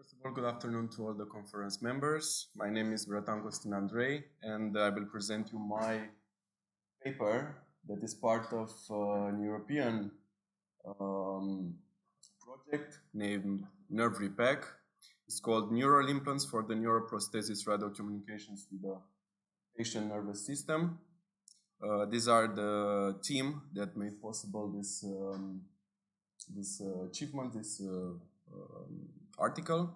First of all, good afternoon to all the conference members. My name is Bratan Costin Andrei, and I will present you my paper that is part of an European project named Nerve Repack. It's called Neural Implants for the Neuroprosthesis Radio Communications with the Patient Nervous System. These are the team that made possible this achievement, this article.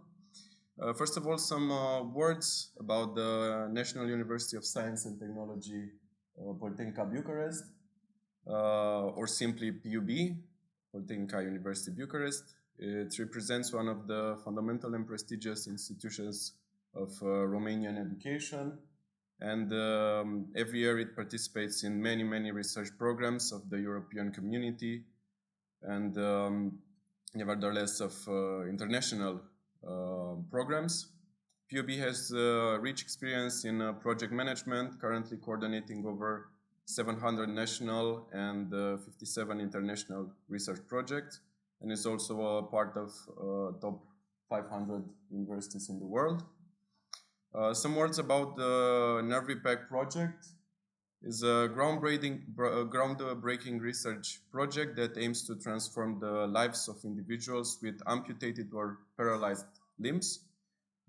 First of all, some words about the National University of Science and Technology Polytechnica Bucharest, or simply PUB, Polytechnica University Bucharest. It represents one of the fundamental and prestigious institutions of Romanian education, and every year it participates in many research programs of the European community, and nevertheless of international programs. PUB has rich experience in project management, currently coordinating over 700 national and 57 international research projects, and is also a part of top 500 universities in the world. Some words about the Nerve Repack project. Is a groundbreaking research project that aims to transform the lives of individuals with amputated or paralyzed limbs.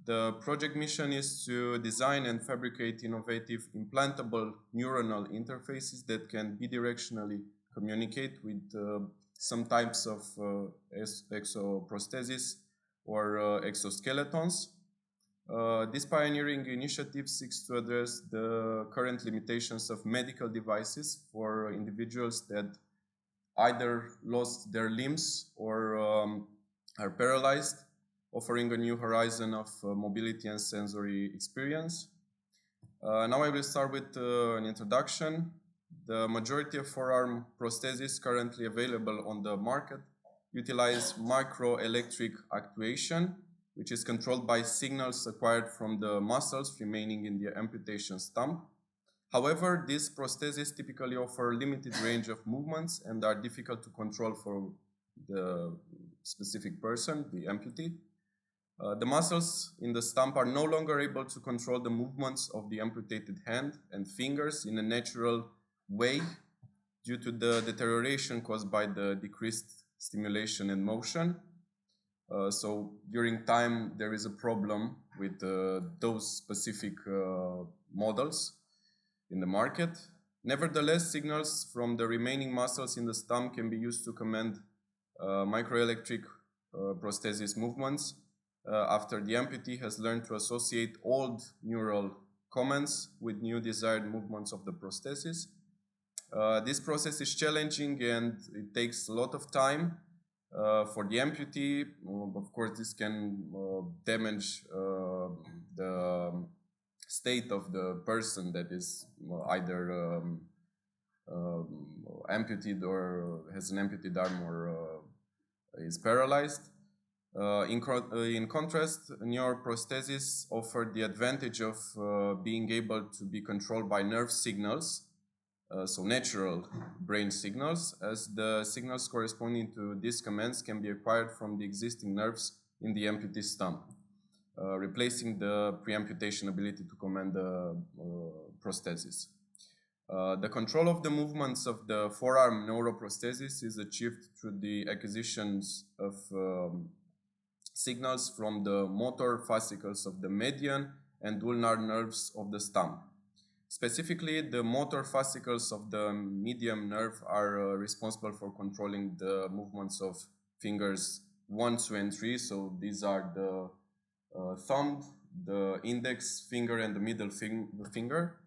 The project mission is to design and fabricate innovative implantable neuronal interfaces that can bidirectionally communicate with some types of exoprosthesis or exoskeletons. This pioneering initiative seeks to address the current limitations of medical devices for individuals that either lost their limbs or are paralyzed, offering a new horizon of mobility and sensory experience. Now I will start with an introduction. The majority of forearm prostheses currently available on the market utilize microelectric actuation, which is controlled by signals acquired from the muscles remaining in the amputation stump. However, these prostheses typically offer limited range of movements and are difficult to control for the specific person, the amputee. The muscles in the stump are no longer able to control the movements of the amputated hand and fingers in a natural way due to the deterioration caused by the decreased stimulation and motion. So during time, there is a problem with those specific models in the market. Nevertheless, signals from the remaining muscles in the stump can be used to command microelectric prosthesis movements after the amputee has learned to associate old neural commands with new desired movements of the prosthesis. This process is challenging and it takes a lot of time. For the amputee, of course, this can damage the state of the person that is either amputated or has an amputated arm or is paralyzed. In contrast, neuroprosthesis offer the advantage of being able to be controlled by nerve signals, so natural brain signals, as the signals corresponding to these commands can be acquired from the existing nerves in the amputee stump, replacing the pre-amputation ability to command the prosthesis. The control of the movements of the forearm neuroprosthesis is achieved through the acquisitions of signals from the motor fascicles of the median and ulnar nerves of the stump. Specifically, the motor fascicles of the median nerve are responsible for controlling the movements of fingers 1, 2, and 3. So these are the thumb, the index finger, and the middle finger,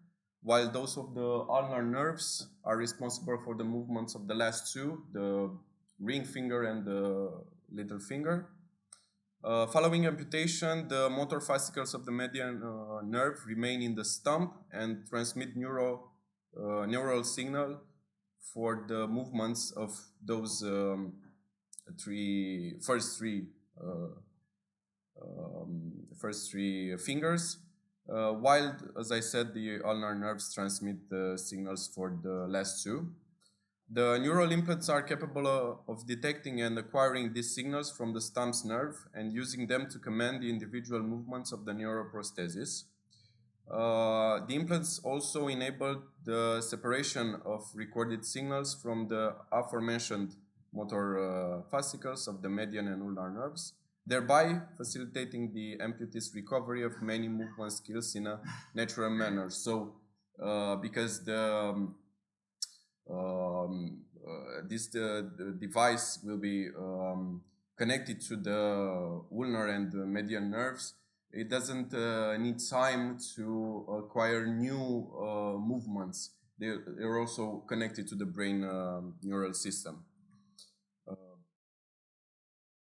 while those of the ulnar nerves are responsible for the movements of the last two, the ring finger and the little finger. Following amputation, the motor fascicles of the median nerve remain in the stump and transmit neural signal for the movements of those first three fingers, while, as I said, the ulnar nerves transmit the signals for the last two. The neural implants are capable of detecting and acquiring these signals from the stumps nerve and using them to command the individual movements of the neuroprosthesis. The implants also enable the separation of recorded signals from the aforementioned motor fascicles of the median and ulnar nerves, thereby facilitating the amputee's recovery of many movement skills in a natural manner. So, because the device will be connected to the ulnar and the median nerves, it doesn't need time to acquire new movements. They're also connected to the brain neural system.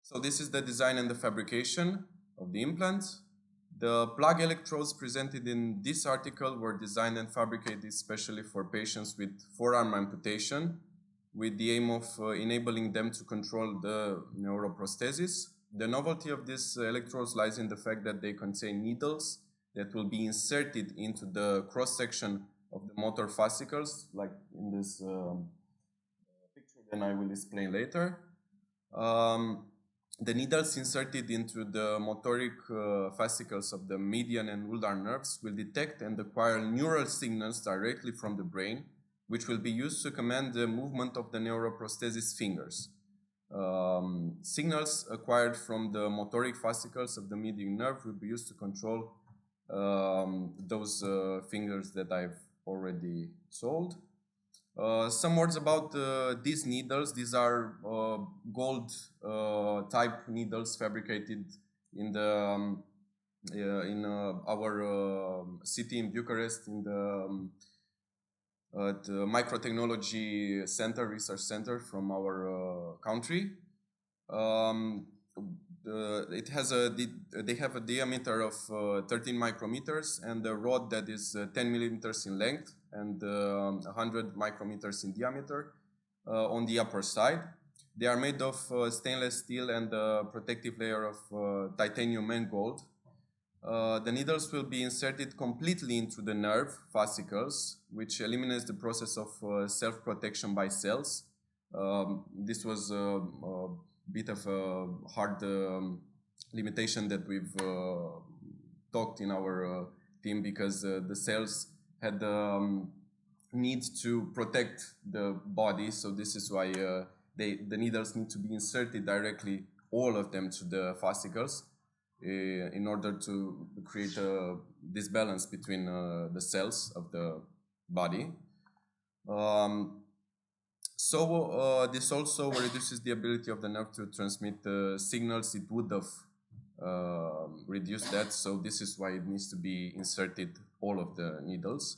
So this is the design and the fabrication of the implant. The plug electrodes presented in this article were designed and fabricated especially for patients with forearm amputation, with the aim of enabling them to control the neuroprosthesis. The novelty of these electrodes lies in the fact that they contain needles that will be inserted into the cross-section of the motor fascicles, like in this picture that I will explain later. The needles inserted into the motoric fascicles of the median and ulnar nerves will detect and acquire neural signals directly from the brain, which will be used to command the movement of the neuroprosthesis fingers. Signals acquired from the motoric fascicles of the median nerve will be used to control those fingers that I've already told. Some words about these needles. These are gold type needles fabricated in the our city in Bucharest in the microtechnology center, research center from our country. They have a diameter of 13 micrometers and a rod that is 10 millimeters in length and 100 micrometers in diameter on the upper side. They are made of stainless steel and a protective layer of titanium and gold. The needles will be inserted completely into the nerve fascicles, which eliminates the process of self-protection by cells. This was a bit of a hard limitation that we've talked in our team, because the cells had need to protect the body, so this is why the needles need to be inserted directly, all of them, to the fascicles in order to create this balance between the cells of the body. This also reduces the ability of the nerve to transmit signals. It would have reduced that, so this is why it needs to be inserted, all of the needles.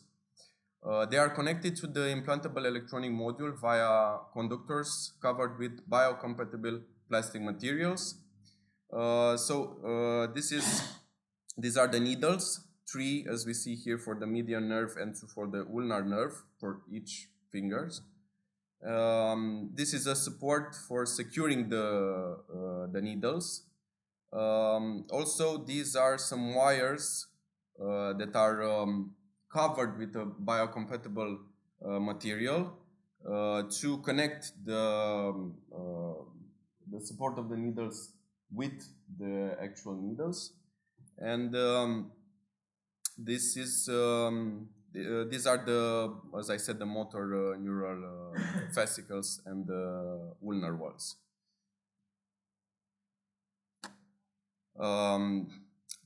They are connected to the implantable electronic module via conductors covered with biocompatible plastic materials. These are the needles, 3 as we see here for the median nerve and 2 for the ulnar nerve for each fingers. This is a support for securing the needles. Also, these are some wires that are covered with a biocompatible material to connect the support of the needles with the actual needles. And these are as I said, the motor neural fascicles and the ulnar walls.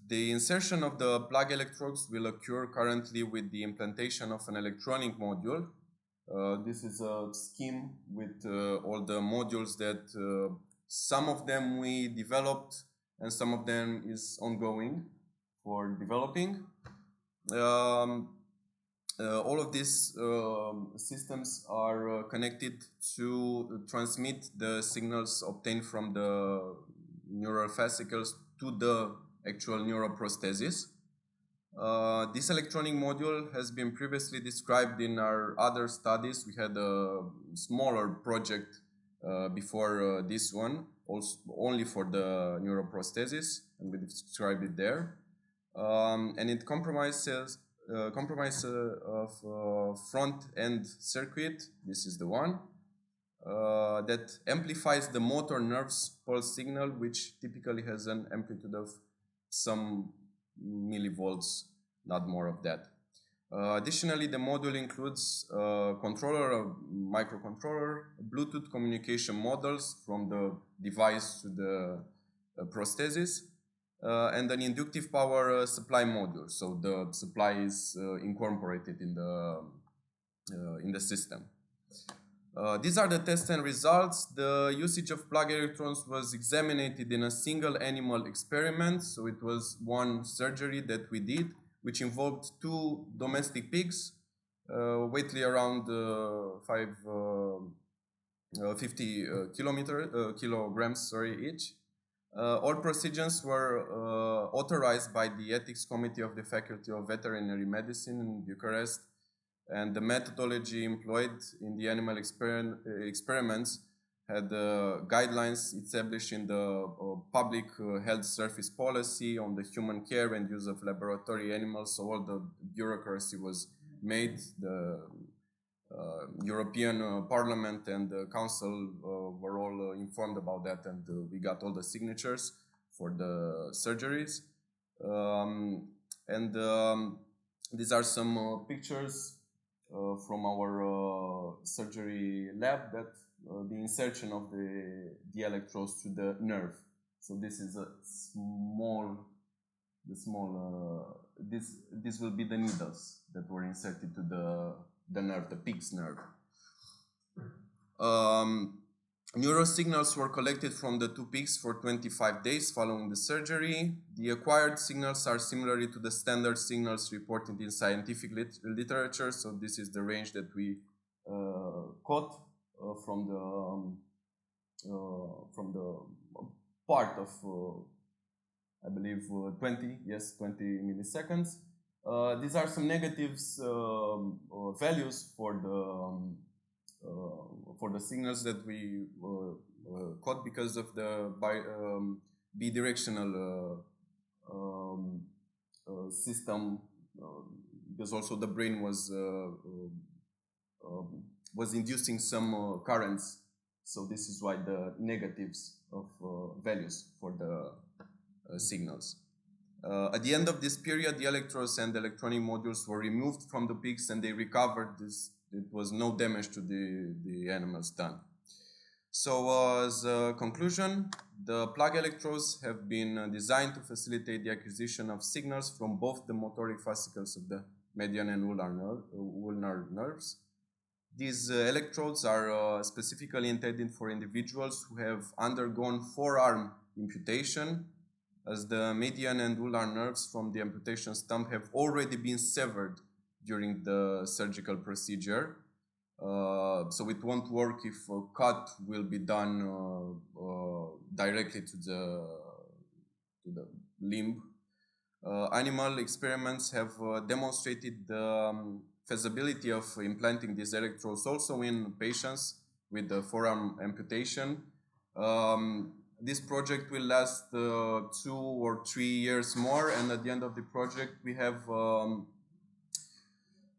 The insertion of the plug electrodes will occur currently with the implantation of an electronic module. This is a scheme with all the modules that some of them we developed and some of them is ongoing for developing. All of these systems are connected to transmit the signals obtained from the neural fascicles to the actual neuroprosthesis. This electronic module has been previously described in our other studies. We had a smaller project before this one, also only for the neuroprosthesis, and we described it there. And it comprises of front end circuit. This is the one. that amplifies the motor nerve's pulse signal, which typically has an amplitude of some millivolts, not more of that. Additionally, the module includes a controller, a microcontroller, Bluetooth communication modules from the device to the prosthesis, and an inductive power supply module. So the supply is incorporated in the system. These are the tests and results. The usage of plug electrodes was examined in a single animal experiment. So it was one surgery that we did, which involved 2 domestic pigs, weightly around 50 kilograms each. All procedures were authorized by the Ethics Committee of the Faculty of Veterinary Medicine in Bucharest, and the methodology employed in the animal experiments had guidelines established in the public health service policy on the human care and use of laboratory animals. So all the bureaucracy was made. The European Parliament and the Council were all informed about that, and we got all the signatures for the surgeries. These are some pictures from our surgery lab, that the insertion of the electrodes to the nerve. So this is a this will be the needles that were inserted to the nerve, the pig's nerve. Neurosignals were collected from the 2 pigs for 25 days following the surgery. The acquired signals are similar to the standard signals reported in scientific literature. So this is the range that we caught from the part of, I believe, 20 milliseconds. These are some negatives values for the signals that we caught because of the bidirectional system, because also the brain was inducing some currents. So this is why the negatives of values for the signals. At the end of this period, the electrodes and electronic modules were removed from the pigs, and they recovered this. It was no damage to the animals done. So as a conclusion, the plug electrodes have been designed to facilitate the acquisition of signals from both the motoric fascicles of the median and ulnar nerves. These electrodes are specifically intended for individuals who have undergone forearm amputation, as the median and ulnar nerves from the amputation stump have already been severed during the surgical procedure. So it won't work if a cut will be done directly to the limb. Animal experiments have demonstrated the feasibility of implanting these electrodes also in patients with the forearm amputation. This project will last 2 or 3 years more, and at the end of the project we have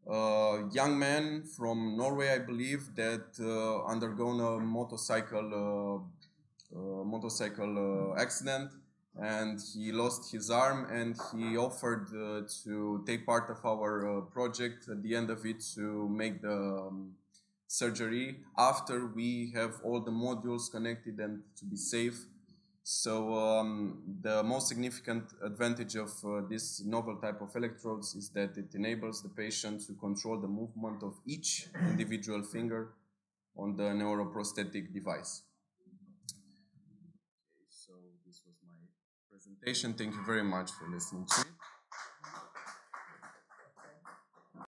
a young man from Norway, I believe, that undergone a motorcycle accident, and he lost his arm, and he offered to take part of our project at the end of it to make the surgery after we have all the modules connected and to be safe. So the most significant advantage of this novel type of electrodes is that it enables the patient to control the movement of each individual finger on the neuroprosthetic device. Okay, so this was my presentation. Thank you very much for listening to it.